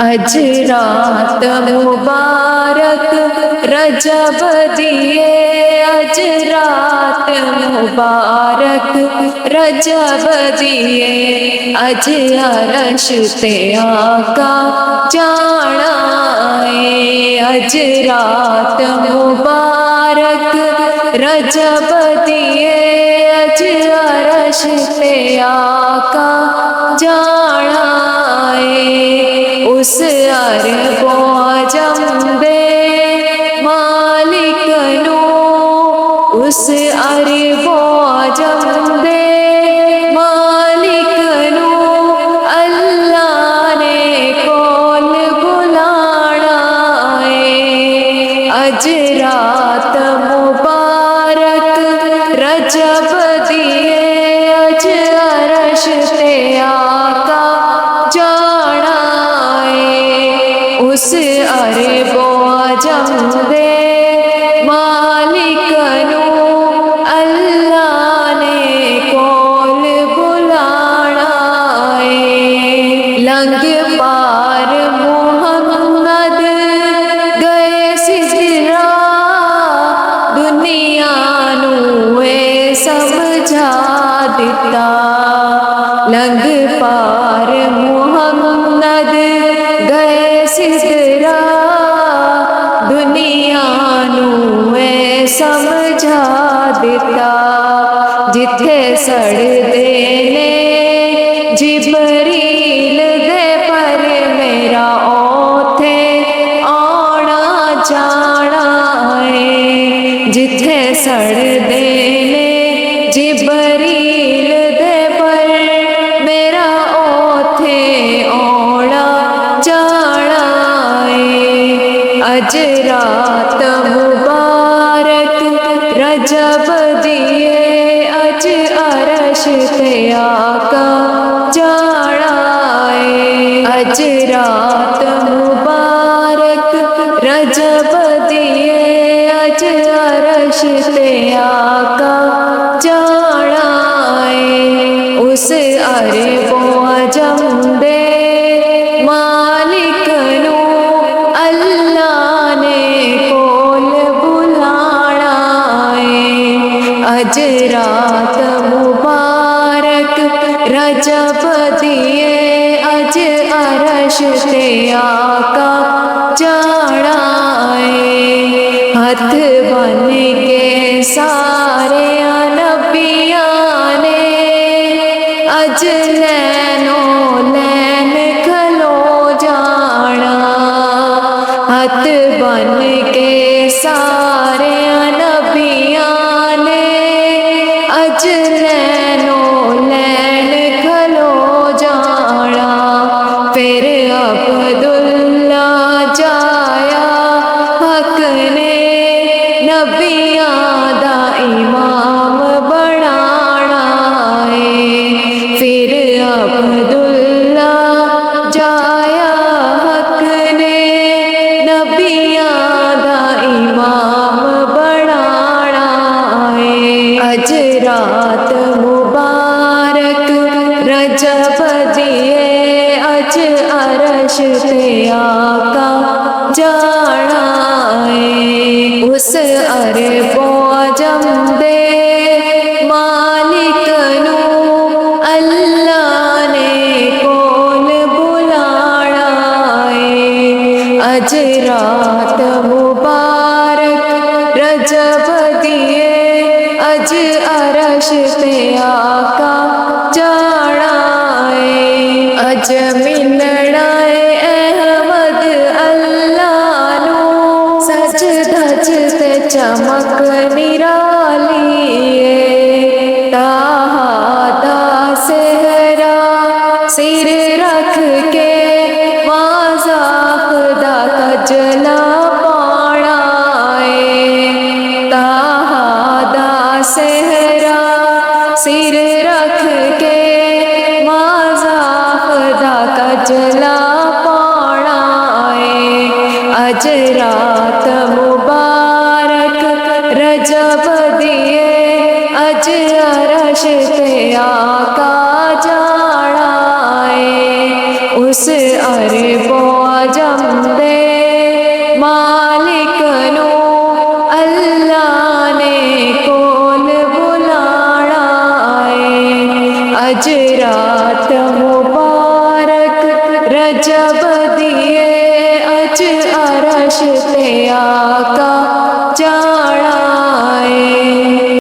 अज रात मुबारक रजब दिए, अज रात मुबारक रजब दिए, अज अरश ते आका जाना है। अज रात मुबारक रजब दिए, अज अरश ते आका जाना है। उस अरबो अजम दे मालिक नू, उस अरबो अजम दे मालिक नू अल्लाह ने कोल बुलाना है। अज रात मुबारक रजब दिए, अज अरश ते आका जाना है। उस अरबो अजम दे मालिक नू अल्लाह ने कोल बुलाना है। लंग पार मुहम्मद गए सिजरा, दुनिया नू ए समझा दिता। लंग पार मुहम्मद गए सिजरा, दुनिया नू ए समझा दिता। जिथे सड़दे ने जिबरील दे पर मेरा ओथे आना जाना है। जिथे सड़दे ने जिबरील दे पर मेरा ओथे आना जाना है। अज रात मुबारक रजब दिए, अज अरश ते आका जाना है। अज रात मुबारक रजब दिए, अज अरश ते आका जाना है। उस अरबो अजम दे मालिक नू अल्लाह ने कोल बुलाना है। अज रात मुबारक रजब दिए, अज अरश ते आका जाना है। हथ बन के सारे नबिया ने अज लैनो लैन खलो जाना। हथ बन के सारे नबिया ने अज लैनो लैन खलो जाना। फिर अब्दुल्ला जाया हक ने नबिया दा इमाम बनाना है। फिर अब्दुल्ला जाया हक ने नबिया दा इमाम बनाना है। अज रात मुबारक रजब दिए, अज अरश ते आका जाना है। उस अरबो अजम दे मालिक नू अल्लाह ने कोल बुलाना है। अज रात मुबारक रजब दिए, अज अरश ते आका जाना है। अज मिलना है अहमद अल्लाह नू, सच धज ते चमक निराली है। ताहा दा सेहरा सिर रख के माज़ाक दा कजला पाना है। ताहा दा सेहरा सिर रख के माज़ाक दा कजला पाना है। अज रात मुबारक रजब दिए, अज अरश ते आका जाना है। उस अरबो اج رات مبارک رجب دیے اج عرش تے آ